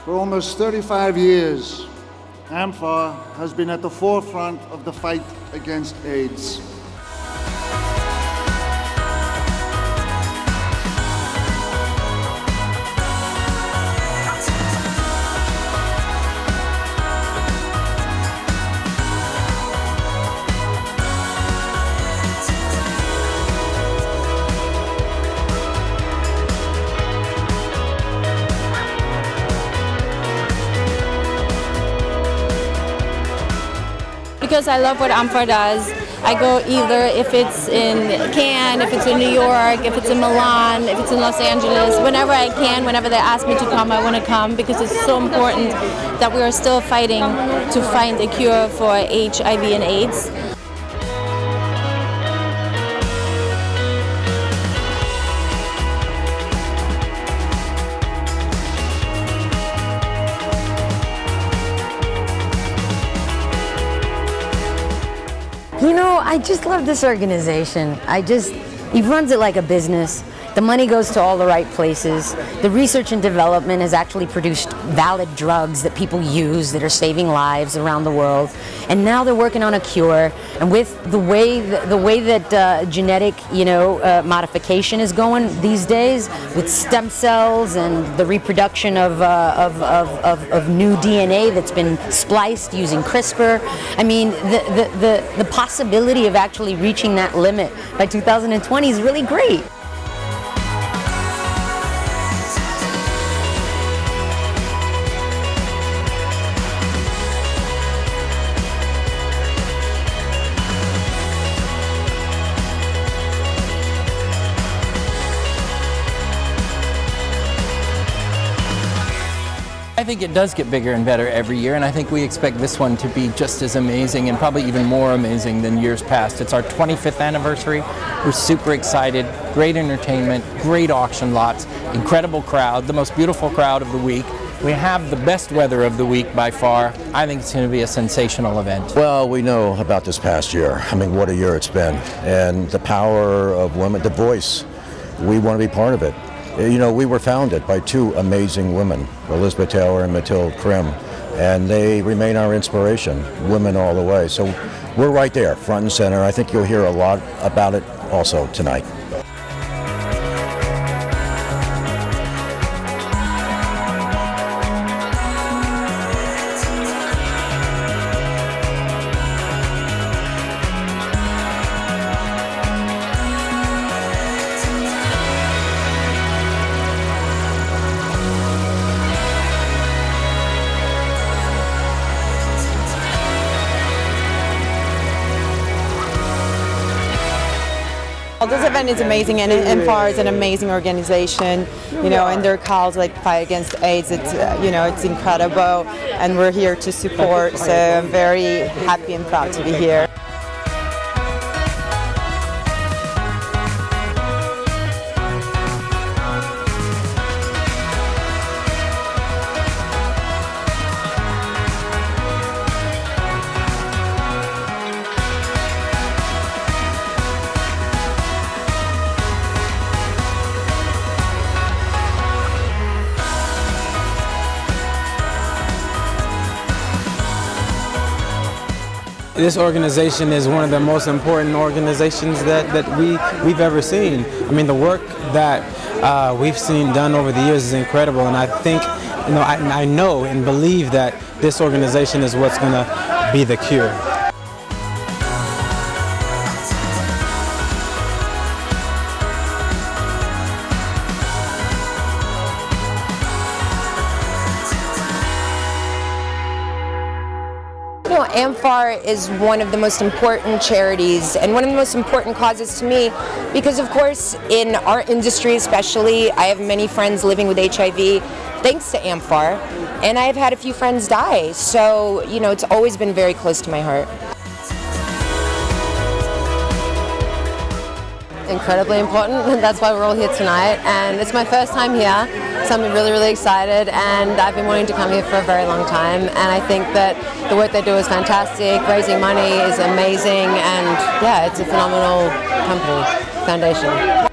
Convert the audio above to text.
For almost 35 years, amfAR has been at the forefront of the fight against AIDS. Because I love what amfAR does. I go either if it's in Cannes, if it's in New York, if it's in Milan, if it's in Los Angeles, whenever I can, whenever they ask me to come, I want to come because it's so important that we are still fighting to find a cure for HIV and AIDS. You know, I just love this organization. He runs it like a business. The money goes to all the right places. The research and development has actually produced valid drugs that people use that are saving lives around the world. And now they're working on a cure. And with the way that genetic, modification is going these days, with stem cells and the reproduction of new DNA that's been spliced using CRISPR, I mean, the possibility of actually reaching that limit by 2020 is really great. I think it does get bigger and better every year, and I think we expect this one to be just as amazing and probably even more amazing than years past. It's our 25th anniversary. We're super excited. Great entertainment, great auction lots, incredible crowd, the most beautiful crowd of the week. We have the best weather of the week by far. I think it's going to be a sensational event. Well, we know about this past year. I mean, what a year it's been. And the power of women, the voice, we want to be part of it. You know, we were founded by two amazing women, Elizabeth Taylor and Mathilde Krim, and they remain our inspiration, women all the way. So we're right there, front and center. I think you'll hear a lot about it also tonight. This event is amazing, and amfAR is an amazing organization, and their cause like fight against AIDS, it's incredible, and we're here to support, so I'm very happy and proud to be here. This organization is one of the most important organizations that we've ever seen. I mean, the work that we've seen done over the years is incredible, and I think, I know and believe that this organization is what's going to be the cure. amfAR is one of the most important charities and one of the most important causes to me because, of course, in our industry especially, I have many friends living with HIV thanks to amfAR, and I've had a few friends die, so, it's always been very close to my heart. Incredibly important, that's why we're all here tonight, and it's my first time here, so I'm really, really excited, and I've been wanting to come here for a very long time, and I think that the work they do is fantastic, raising money is amazing, and yeah, it's a phenomenal company, foundation.